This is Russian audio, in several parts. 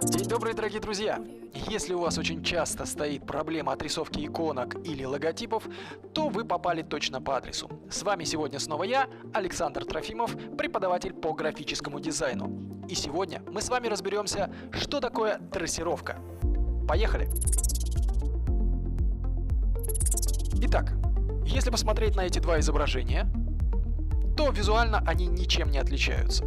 День добрый, дорогие друзья! Если у вас очень часто стоит проблема отрисовки иконок или логотипов, то вы попали точно по адресу. С вами сегодня снова я, Александр Трофимов, преподаватель по графическому дизайну. И сегодня мы с вами разберемся, что такое трассировка. Поехали! Итак, если посмотреть на эти два изображения, то визуально они ничем не отличаются.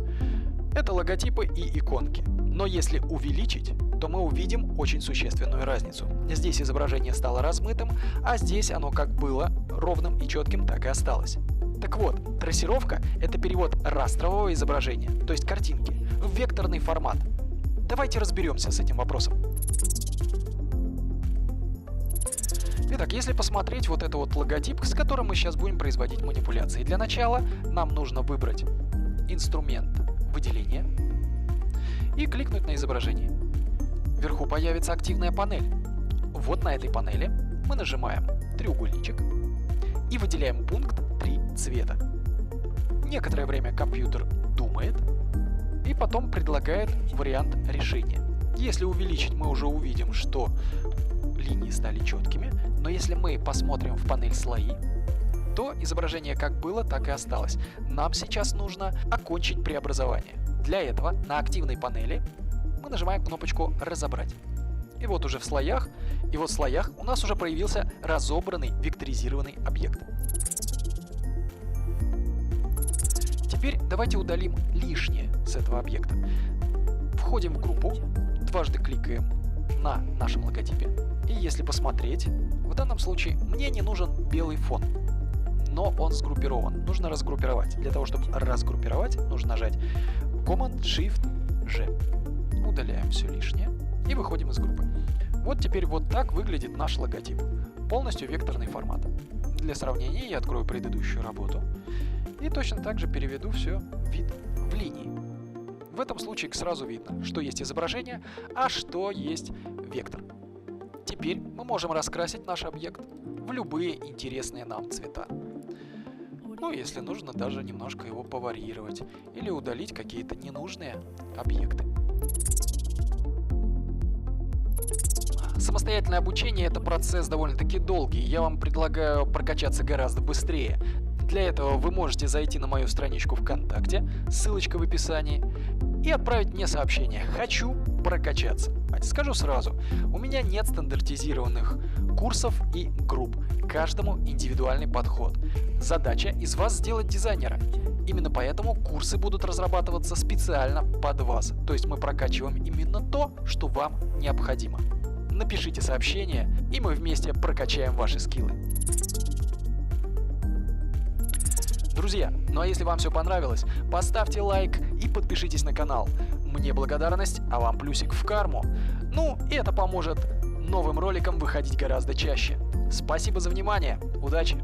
Это логотипы и иконки. Но если увеличить, то мы увидим очень существенную разницу. Здесь изображение стало размытым, а здесь оно как было ровным и четким, так и осталось. Так вот, трассировка – это перевод растрового изображения, то есть картинки, в векторный формат. Давайте разберемся с этим вопросом. Итак, если посмотреть вот это вот логотип, с которым мы сейчас будем производить манипуляции. Для начала нам нужно выбрать инструмент выделения и кликнуть на изображение. Вверху появится активная панель. Вот на этой панели мы нажимаем треугольничек и выделяем пункт 3 цвета. Некоторое время компьютер думает и потом предлагает вариант решения. Если увеличить, мы уже увидим, что линии стали четкими, но если мы посмотрим в панель слои, то изображение как было, так и осталось. Нам сейчас нужно окончить преобразование. Для этого на активной панели мы нажимаем кнопочку «Разобрать». И вот уже в слоях, у нас уже появился разобранный векторизированный объект. Теперь давайте удалим лишнее с этого объекта. Входим в группу, дважды кликаем на нашем логотипе. И если посмотреть, в данном случае мне не нужен белый фон, но он сгруппирован. Нужно разгруппировать. Для того, чтобы разгруппировать, нужно нажать Command-Shift-G. Удаляем все лишнее и выходим из группы. Вот теперь вот так выглядит наш логотип. Полностью векторный формат. Для сравнения я открою предыдущую работу и точно так же переведу все в вид в линии. В этом случае сразу видно, что есть изображение, а что есть вектор. Теперь мы можем раскрасить наш объект в любые интересные нам цвета. Ну, если нужно, даже немножко его поварьировать или удалить какие-то ненужные объекты. Самостоятельное обучение – это процесс довольно-таки долгий. Я вам предлагаю прокачаться гораздо быстрее. Для этого вы можете зайти на мою страничку ВКонтакте, ссылочка в описании, и отправить мне сообщение «Хочу прокачаться». Скажу сразу, у меня нет стандартизированных курсов и групп, каждому индивидуальный подход. Задача из вас сделать дизайнера. Именно поэтому курсы будут разрабатываться специально под вас. То есть мы прокачиваем именно то, что вам необходимо. Напишите сообщение, и мы вместе прокачаем ваши скиллы. Друзья, ну а если вам все понравилось, поставьте лайк и подпишитесь на канал. Мне благодарность, а вам плюсик в карму. Ну, и это поможет новым роликам выходить гораздо чаще. Спасибо за внимание. Удачи!